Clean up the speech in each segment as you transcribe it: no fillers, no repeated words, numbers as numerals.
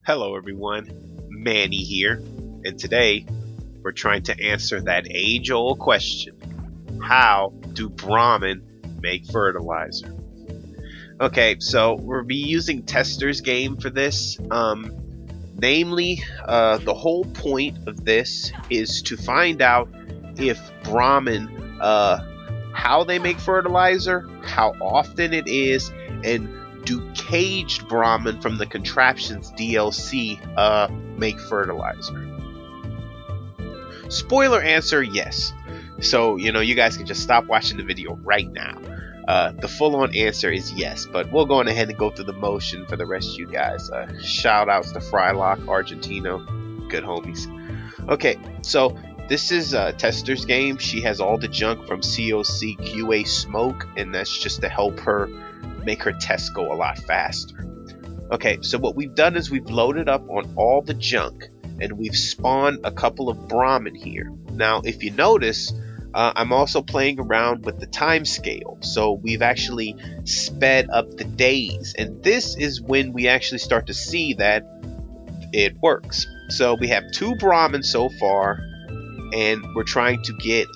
Hello everyone, Manny here, and today we're trying to answer that age-old question: how do Brahmin make fertilizer? Okay, so we'll be using Tester's game for this. Namely, the whole point of this is to find out if Brahmin, how they make fertilizer, how often it is, and do caged Brahmin from the Contraptions DLC make fertilizer? Spoiler answer, yes. So, you guys can just stop watching the video right now. The full-on answer is yes, but we'll go on ahead and go through the motion for the rest of you guys. Shout outs to Frylock, Argentino, good homies. Okay, so this is Tester's game. She has all the junk from COC QA Smoke, and that's just to help her make her tests go a lot faster. Okay, so what we've done is we've loaded up on all the junk, and we've spawned a couple of Brahmin here. Now, if you notice, I'm also playing around with the time scale, so we've actually sped up the days, and this is when we actually start to see that it works. So we have 2 Brahmin so far, and we're trying to get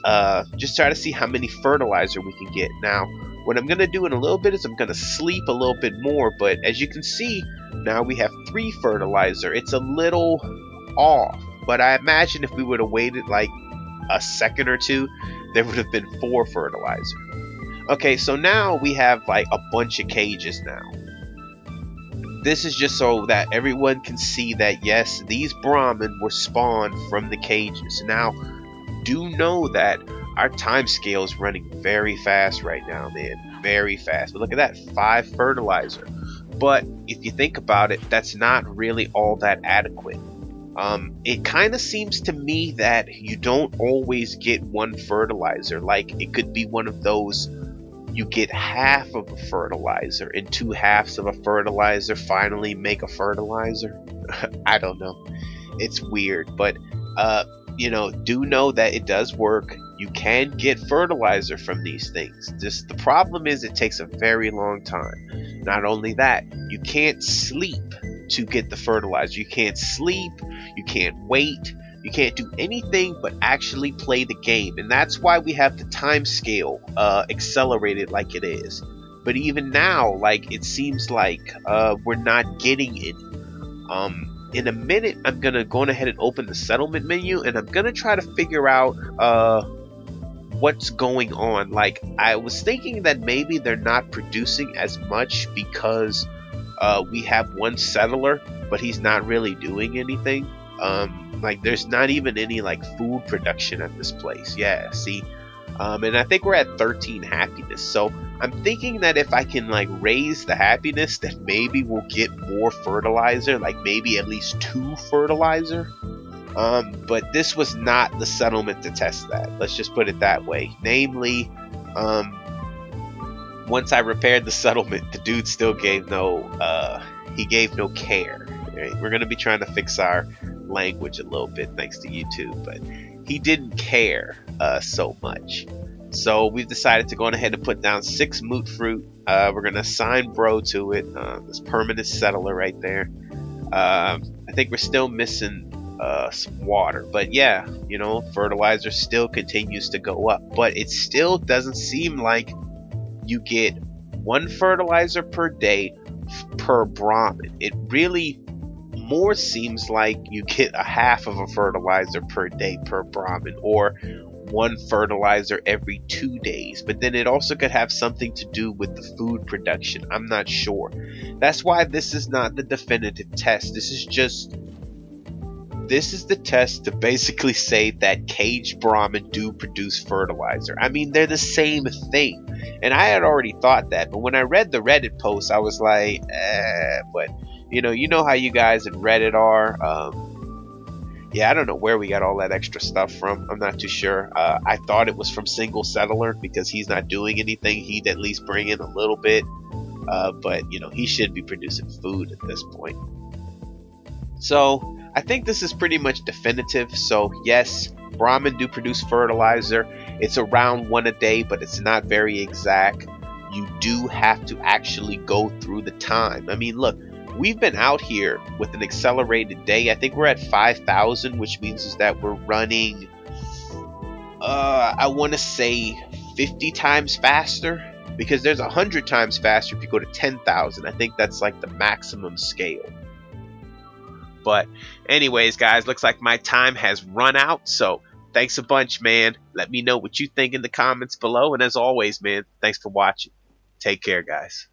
just try to see how many fertilizer we can get. Now, what I'm gonna do in a little bit is I'm gonna sleep a little bit more, but as you can see, now we have 3 fertilizer. It's a little off, but I imagine if we would have waited like a second or two, there would have been 4 fertilizer. Okay, so now we have like a bunch of cages now. This is just so that everyone can see that yes, these Brahmin were spawned from the cages. Now, do know that our time scale is running very fast right now, man. Very fast. But look at that, 5 fertilizer. But if you think about it, that's not really all that adequate. It kind of seems to me that you don't always get 1 fertilizer. Like, it could be one of those, you get half of a fertilizer and 2 halves of a fertilizer finally make a fertilizer. I don't know. It's weird, but do know that it does work. You can get fertilizer from these things. Just the problem is it takes a very long time. Not only that, you can't sleep to get the fertilizer. You can't sleep, you can't wait, you can't do anything but actually play the game. And that's why we have the time scale accelerated like it is. But even now, like, it seems like we're not getting any. In a minute, I'm gonna go ahead and open the settlement menu, and I'm gonna try to figure out what's going on. Like, I was thinking that maybe they're not producing as much because we have 1 settler, but he's not really doing anything. Like, there's not even any like food production at this place. Yeah, see. And I think we're at 13 happiness. So I'm thinking that if I can like raise the happiness, then maybe we'll get more fertilizer, like maybe at least 2 fertilizer. But this was not the settlement to test that. Let's just put it that way. Namely, once I repaired the settlement, the dude still gave no care. Right? We're gonna be trying to fix our language a little bit thanks to YouTube, but he didn't care so much. So we've decided to go ahead and put down 6 moot fruit. We're gonna assign bro to it. This permanent settler right there. I think we're still missing some water, but yeah, fertilizer still continues to go up, but it still doesn't seem like you get 1 fertilizer per day per Brahmin. It really more seems like you get a half of a fertilizer per day per Brahmin, or 1 fertilizer every 2 days. But then it also could have something to do with the food production. I'm not sure. That's why this is not the definitive test. This is the test to basically say that caged Brahmin do produce fertilizer. I mean, they're the same thing. And I had already thought that, but when I read the Reddit post, I was like, but you know how you guys in Reddit are. Yeah, I don't know where we got all that extra stuff from. I'm not too sure. I thought it was from Single Settler because he's not doing anything. He'd at least bring in a little bit. But he should be producing food at this point. So I think this is pretty much definitive. So yes, Brahmin do produce fertilizer. It's around 1 a day, but it's not very exact. You do have to actually go through the time. I mean, look, we've been out here with an accelerated day. I think we're at 5,000, which means is that we're running, I want to say 50 times faster, because there's 100 times faster if you go to 10,000. I think that's like the maximum scale. But anyways, guys, looks like my time has run out. So thanks a bunch, man. Let me know what you think in the comments below. And as always, man, thanks for watching. Take care, guys.